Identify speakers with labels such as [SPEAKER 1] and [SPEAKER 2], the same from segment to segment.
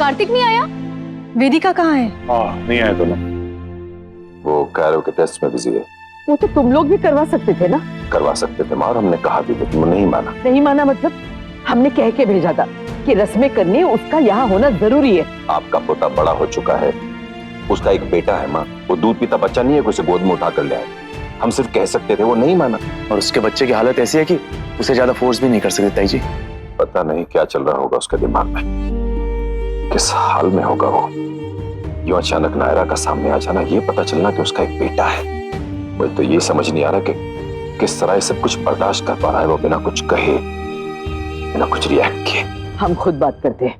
[SPEAKER 1] कार्तिक नहीं आया? वेदिका कहाँ है?
[SPEAKER 2] हाँ, नहीं आए दोनों।
[SPEAKER 3] वो कायरो के टेस्ट में बिजी है।
[SPEAKER 4] वो तो तुम लोग भी करवा सकते थे ना।
[SPEAKER 3] करवा सकते थे माँ, और हमने कहा भी, लेकिन वो नहीं माना।
[SPEAKER 4] नहीं माना मतलब? हमने कह के भेजा था कि रस्में करनी उसका यहाँ होना जरूरी है।
[SPEAKER 3] आपका पोता बड़ा हो चुका है, उसका एक बेटा है माँ। वो दूध पीता बच्चा नहीं है, उसे गोद में उठा कर ले आए। हम सिर्फ कह सकते थे, वो नहीं माना।
[SPEAKER 2] और उसके बच्चे की हालत ऐसी है कि उसे ज्यादा फोर्स भी नहीं कर सकते ताई जी।
[SPEAKER 3] पता नहीं क्या चल रहा होगा उसके दिमाग में, किस हाल में होगा वो। यूं अचानक नायरा का सामने आ जाना, ये पता चलना कि उसका एक बेटा है। मुझे तो ये समझ नहीं आ रहा कि किस तरह ये सब कुछ बर्दाश्त कर पा रहा है वो, बिना कुछ कहे, बिना कुछ रिएक्ट किए।
[SPEAKER 4] हम खुद बात करते हैं।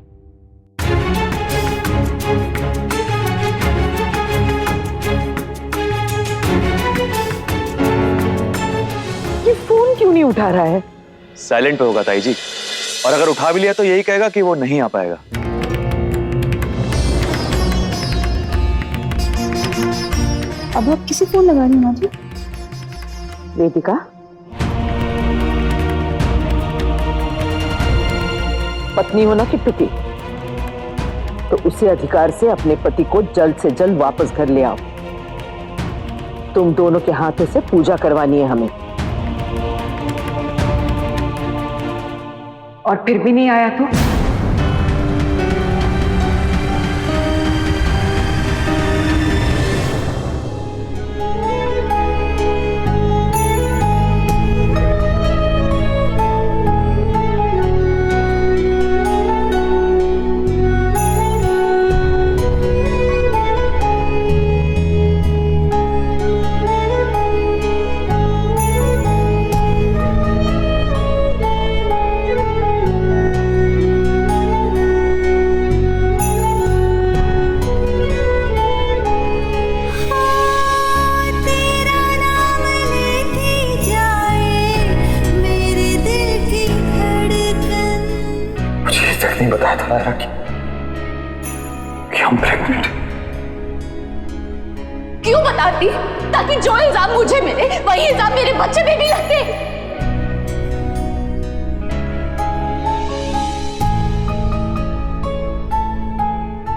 [SPEAKER 4] ये फोन क्यों नहीं उठा रहा है?
[SPEAKER 2] साइलेंट पे होगा ताई जी, और अगर उठा भी लिया तो यही कहेगा कि वो नहीं आ पाएगा।
[SPEAKER 1] अब आप किसी फोन लगा रही माँ जी?
[SPEAKER 4] वेदिका, पत्नी होना कि पिटी, तो उसी अधिकार से अपने पति को जल्द से जल्द वापस घर ले आओ। तुम दोनों के हाथों से पूजा करवानी है हमें। और फिर भी नहीं आया तो?
[SPEAKER 2] नहीं बताया था नायरा कि हम प्रेग्नेंट।
[SPEAKER 1] क्यों बताती? ताकि जो इल्जाम मुझे मिले वही इल्जाम मेरे बच्चे पे भी लगते।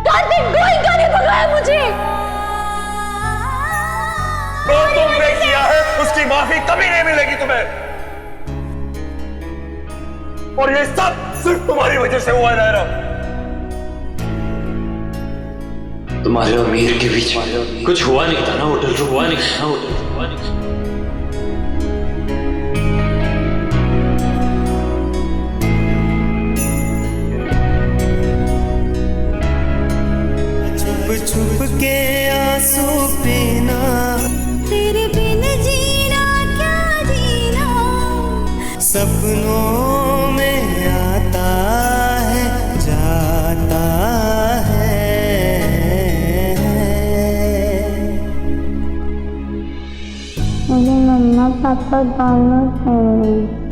[SPEAKER 1] कार्तिक गोइंका ने भगाया मुझे।
[SPEAKER 2] जो तुमने किया है उसकी माफी कभी नहीं मिलेगी तुम्हें, और ये सब सिर्फ तुम्हारी वजह से हुआ है नायरा।
[SPEAKER 5] तुम्हारे और मीर के बीच कुछ हुआ नहीं था ना, होटल जो हुआ नहीं था, होटल हुआ नहीं।
[SPEAKER 6] छुप छुप के आंसू पीना, तेरे बिन जीना क्या जीना, सपनों में आता है जाता है।
[SPEAKER 7] मुझे मम्मा पापा दोनों चाहिए।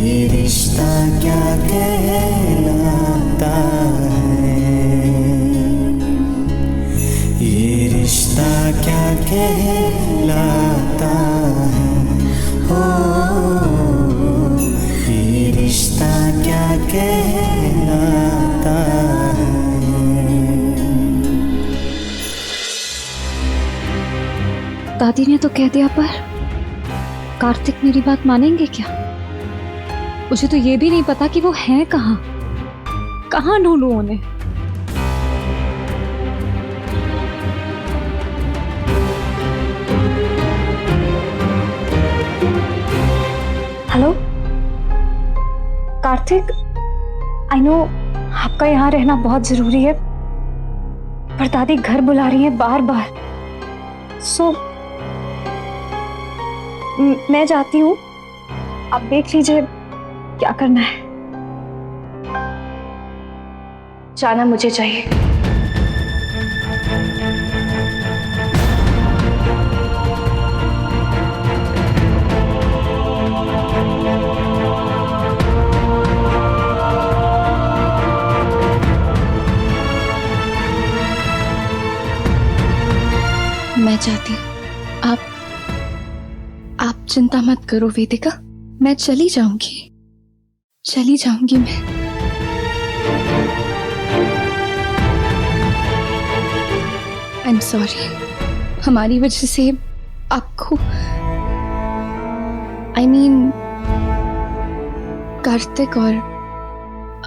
[SPEAKER 6] ये रिश्ता क्या कहलाता है, ये रिश्ता क्या कहलाता है, हो ये रिश्ता क्या कहलाता है।
[SPEAKER 1] दादी ने तो कह दिया, पर कार्तिक मेरी बात मानेंगे क्या? मुझे तो ये भी नहीं पता कि वो हैं कहाँ। कहाँ ढूंढूं उन्हें? हेलो कार्तिक, आई नो आपका यहाँ रहना बहुत जरूरी है, पर दादी घर बुला रही है बार बार। मैं जाती हूँ, आप देख लीजिए क्या करना है। जाना मुझे चाहिए। मैं चाहती हूँ आप चिंता मत करो वेदिका, मैं चली जाऊंगी। चली जाऊंगी मैं। आई एम सॉरी, हमारी वजह से आपको, आई मीन कार्तिक और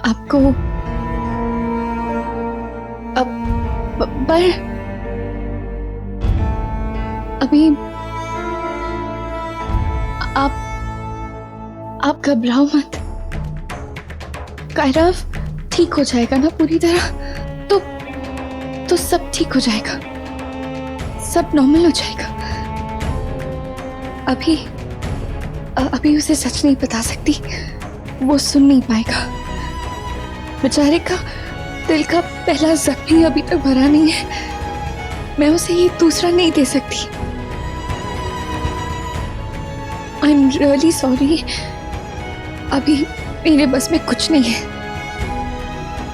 [SPEAKER 1] आपको, पर अभी आप घबराओ मत। कायरा ठीक हो जाएगा ना पूरी तरह, तो सब ठीक हो जाएगा, सब नॉर्मल हो जाएगा। अभी उसे सच नहीं बता सकती, वो सुन नहीं पाएगा। बेचारे का दिल का पहला जख्म अभी तक भरा नहीं है, मैं उसे ये दूसरा नहीं दे सकती। आई एम रियली सॉरी, अभी मेरे बस में कुछ नहीं है।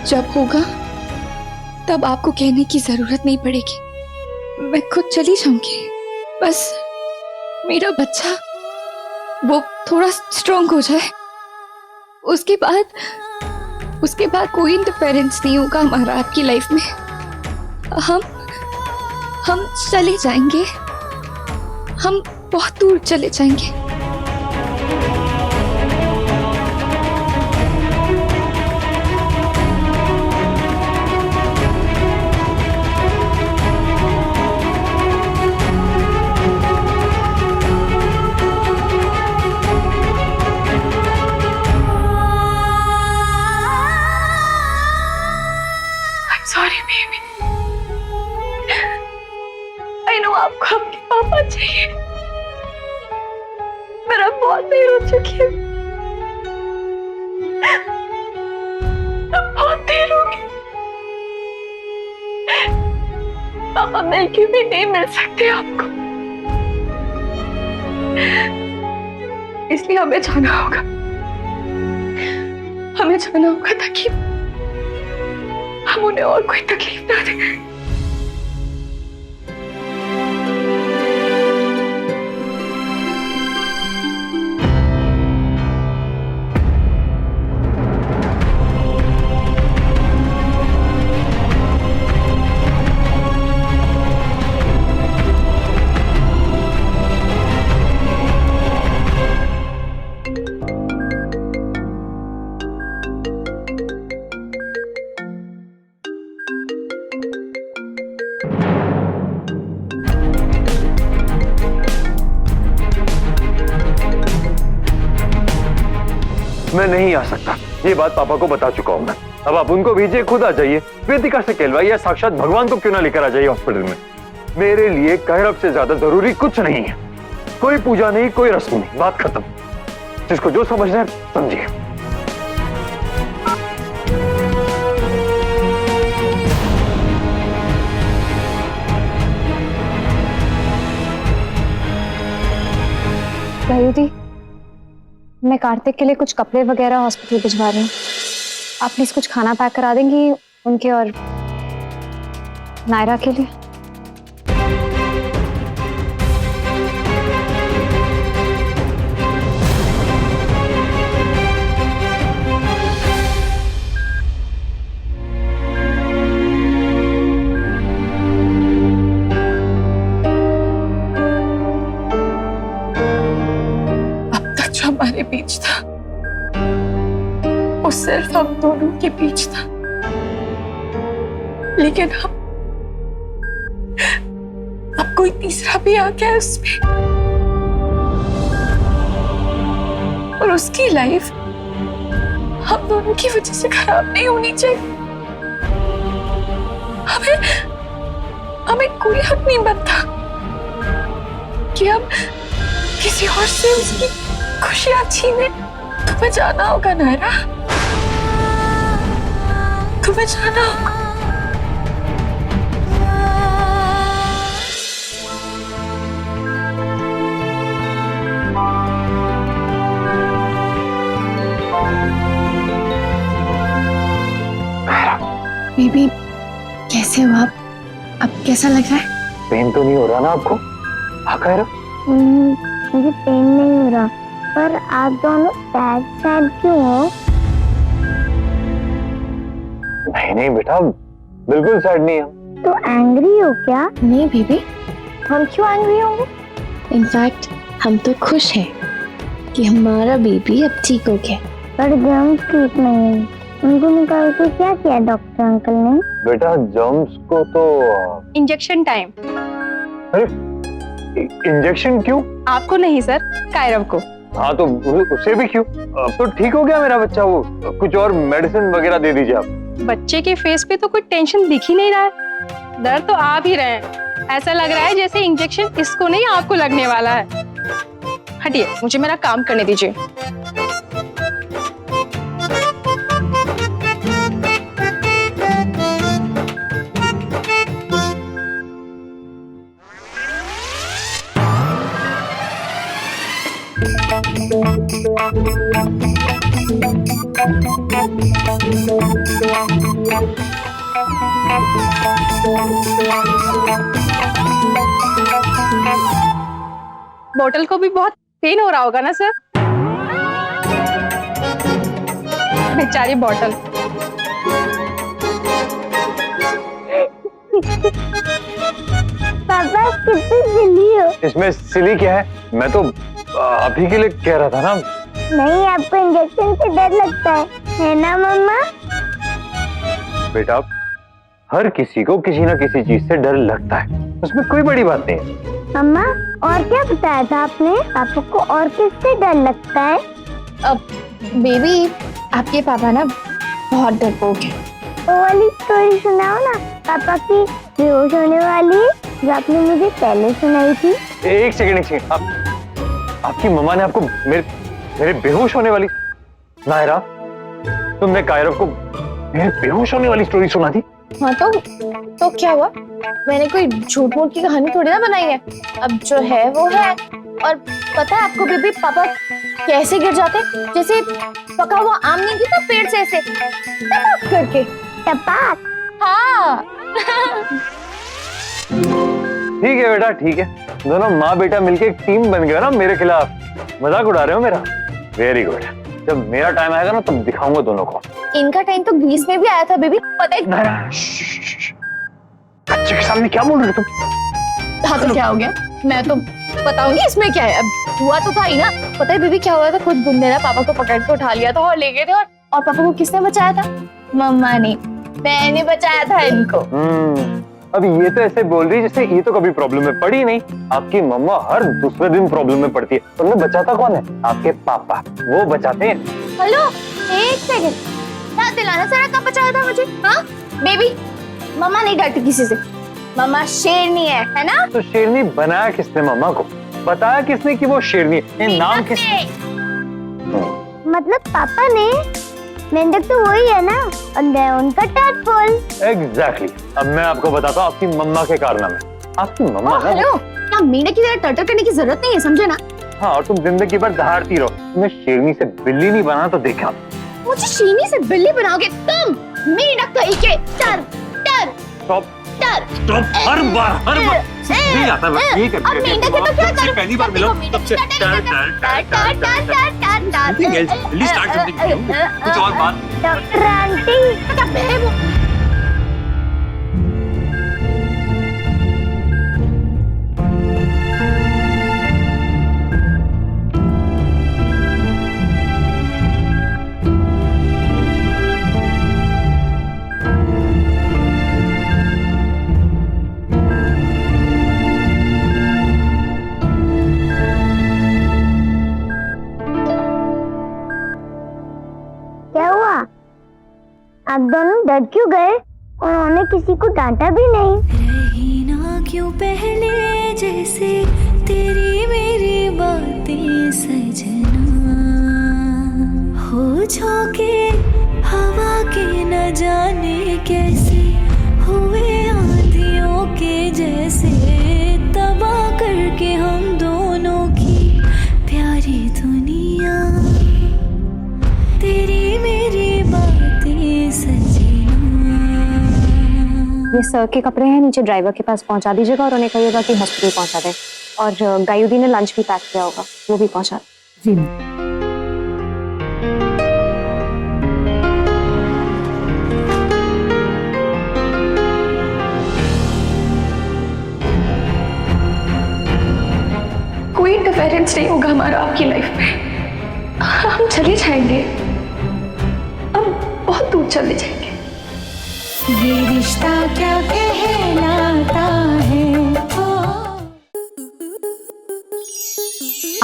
[SPEAKER 1] जब होगा तब आपको कहने की जरूरत नहीं पड़ेगी, मैं खुद चली जाऊंगी। बस मेरा बच्चा वो थोड़ा स्ट्रॉन्ग हो जाए, उसके बाद कोई इंटरफेरेंस नहीं होगा हमारा आपकी लाइफ में। हम चले जाएंगे, हम बहुत दूर चले जाएंगे। सॉरी बेबी, आई नो आपको आपके पापा चाहिए, मेरा बहुत देर हो चुकी है, बहुत देर हो गई। पापा मिलके भी नहीं मिल सकते आपको, इसलिए हमें जाना होगा, ताकि हम उन्हें और कोई तकलीफ ना दें।
[SPEAKER 2] मैं नहीं आ सकता, ये बात पापा को बता चुका हूं मैं। अब आप उनको भेजिए, खुद आ जाइए। वेदिका से कहलवाइए या साक्षात भगवान को क्यों ना लेकर आ जाइए हॉस्पिटल में। मेरे लिए कैरव से ज्यादा जरूरी कुछ नहीं है। कोई पूजा नहीं, कोई रस्म नहीं, बात खत्म। जिसको जो समझना है समझिए।
[SPEAKER 1] दी, मैं कार्तिक के लिए कुछ कपड़े वगैरह हॉस्पिटल भिजवा रही हूँ। आप प्लीज कुछ खाना पैक करा देंगी उनके और नायरा के लिए।
[SPEAKER 8] हमारे बीच था वो सिर्फ हम दोनों के बीच था, लेकिन अब कोई तीसरा भी आ गया उसमें, और उसकी लाइफ हम दोनों की वजह से खराब नहीं होनी चाहिए। हमें कोई हक नहीं बनता कि हम किसी और से उसकी खुशियां छीने। तुम्हें जाना होगा नायरा, तुम्हें जाना होगा।
[SPEAKER 1] बेबी कैसे हो आप? अब कैसा लग रहा है?
[SPEAKER 2] पेन तो नहीं हो रहा ना आपको? हाँ कह रहा?
[SPEAKER 7] मुझे पेन नहीं हो रहा, पर आप दोनों सैड क्यों हो?
[SPEAKER 2] नहीं नहीं बेटा, बिल्कुल सैड नहीं है।
[SPEAKER 7] तो एंग्री हो क्या?
[SPEAKER 8] नहीं बेबी, हम क्यों एंग्री होंगे? इनफैक्ट हम तो खुश हैं कि हमारा बेबी अब ठीक हो गया।
[SPEAKER 7] पर जम्स ठीक नहीं है, उनको निकाल के क्या किया डॉक्टर अंकल ने?
[SPEAKER 2] बेटा जम्स को तो
[SPEAKER 9] इंजेक्शन टाइम।
[SPEAKER 2] अरे इंजेक्शन क्यों?
[SPEAKER 9] आपको नहीं सर, कायरव को।
[SPEAKER 2] हाँ तो उसे भी क्यों? अब तो ठीक हो गया मेरा बच्चा, वो कुछ और मेडिसिन वगैरह दे दीजिए आप।
[SPEAKER 9] बच्चे के फेस पे तो कोई टेंशन दिख ही नहीं रहा है, दर्द तो आप ही रहे हैं। ऐसा लग रहा है जैसे इंजेक्शन इसको नहीं आपको लगने वाला है। हटिए, मुझे मेरा काम करने दीजिए। बोतल को भी बहुत पेन हो रहा होगा ना सर? बेचारी बोतल।
[SPEAKER 7] पापा कितनी सिली हो।
[SPEAKER 2] इसमें सिली क्या है? मैं तो अभी के लिए कह रहा था ना।
[SPEAKER 7] नहीं, आपको इंजेक्शन से डर लगता है ना मम्मा?
[SPEAKER 2] बेटा हर किसी को किसी ना किसी चीज से डर लगता है, उसमें कोई बड़ी बात नहीं है।
[SPEAKER 7] मम्मा और क्या बताया था आपने? पापा को और किससे डर लगता है?
[SPEAKER 8] अब बेबी, आपके पापा ना बहुत डरपोक है।
[SPEAKER 7] वो वाली स्टोरी सुनाओ ना, पापा की बेहोश होने वाली, जो आपने मुझे पहले सुनाई थी।
[SPEAKER 2] एक सेकंड आपकी मम्मा ने आपको मेरे बेहोश होने वाली? नायरा, तुमने कायरव को मेरे बेहोश होने वाली स्टोरी सुना दी?
[SPEAKER 8] हाँ तो क्या हुआ? मैंने कोई झूठ मूठ की कहानी थोड़ी ना बनाई है। अब जो है वो है। और पता है आपको बेबी, पापा कैसे गिर जाते? जैसे पका हुआ आम नहीं गिरता पेड़ से, ऐसे टपक करके।
[SPEAKER 7] टपाक?
[SPEAKER 8] हाँ।
[SPEAKER 2] ठीक है बेटा, ठीक है। दोनों माँ बेटा मिलके एक टीम बन गए ना मेरे खिलाफ। मजाक उड़ा रहे हो मेरा? Very good. जब मेरा टाइम आएगा ना तब दिखाऊंगा दोनों को।
[SPEAKER 8] इनका टाइम तो ग्रीस में भी आया था बेबी, पता है?
[SPEAKER 2] बच्चे के सामने क्या बोल रहे हो तुम?
[SPEAKER 8] हाँ तो क्या हो गया? मैं तो बताऊंगी इसमें क्या है। अब हुआ तो था ही ना। पता है बेबी क्या हुआ था? कुछ गुंडे ने पापा को पकड़ के उठा लिया था और ले गए थे। और पापा को किसने बचाया था? मम्मा ने। मैंने बचाया था इनको।
[SPEAKER 2] अब ये तो ऐसे बोल रही जैसे ये तो कभी प्रॉब्लम में पड़ी नहीं। आपकी मम्मा हर दूसरे दिन प्रॉब्लम में पड़ती है। तुमने बचाता कौन है? आपके पापा, वो बचाते हैं।
[SPEAKER 8] हेलो, एक सेकंड, याद दिलाना सर, कब बचाया था मुझे? हाँ बेबी, मम्मा नहीं डरती किसी से। मम्मा शेरनी है ना?
[SPEAKER 2] तो शेरनी बनाया किसने मम्मा को? बताया किसने कि वो शेरनी है? ये नाम किसने?
[SPEAKER 7] मतलब पापा ने? मेंढक तो वही है ना, और मैं उनका टैडपोल।
[SPEAKER 2] एग्जैक्टली। अब मैं आपको बताता हूँ आपकी मम्मा के कारनामे। आपकी मम्मा ना।
[SPEAKER 8] हेलो, क्या मेंढक की तरह टर्टर करने की जरूरत नहीं है, समझे ना?
[SPEAKER 2] हाँ, और तुम जिंदगी भर दहाड़ती रहो। तुम्हें शेरनी से बिल्ली नहीं बना तो देखा।
[SPEAKER 8] मुझे शेरनी से बिल्ली बनाओगे तुम? मेंढक कहीं के। डर डर
[SPEAKER 2] स्टॉप
[SPEAKER 8] डर।
[SPEAKER 2] स्टॉप। हर बार नहीं आता है। ये करते
[SPEAKER 8] अब मेंढक है तो क्या करूं?
[SPEAKER 2] पहली बार मिलो तब से कुछ और बात।
[SPEAKER 7] डॉक्टर आंटी, क्या हुआ? आप दोनों डर क्यों गए? उन्होंने किसी को डांटा भी नहीं।
[SPEAKER 6] रही ना क्यों पहले जैसे तेरी मेरी बातें सजना, हो झोंके हवा के न जाने कैसे, हुए आंधियों के जैसे, तबाह करके हम दोनों की प्यारी दुनिया, तेरी मेरी बातें सजना।
[SPEAKER 10] ये सर के कपड़े हैं, नीचे ड्राइवर के पास पहुंचा दीजिएगा और उन्हें कहिएगा कि हॉस्पिटल पहुंचा दें। और गायुदी ने लंच भी पैक किया होगा, वो भी पहुंचा दें। जी।
[SPEAKER 1] इंटरफेरेंस नहीं होगा हमारा आपकी लाइफ में। हम चले जाएंगे, हम बहुत दूर चले जाएंगे।
[SPEAKER 6] ये रिश्ता क्या कहलाता है।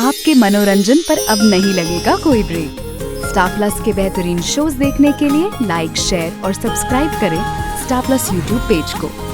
[SPEAKER 11] आपके मनोरंजन पर अब नहीं लगेगा कोई ब्रेक। स्टार प्लस के बेहतरीन शोज देखने के लिए लाइक, शेयर और सब्सक्राइब करें स्टार प्लस यूट्यूब पेज को।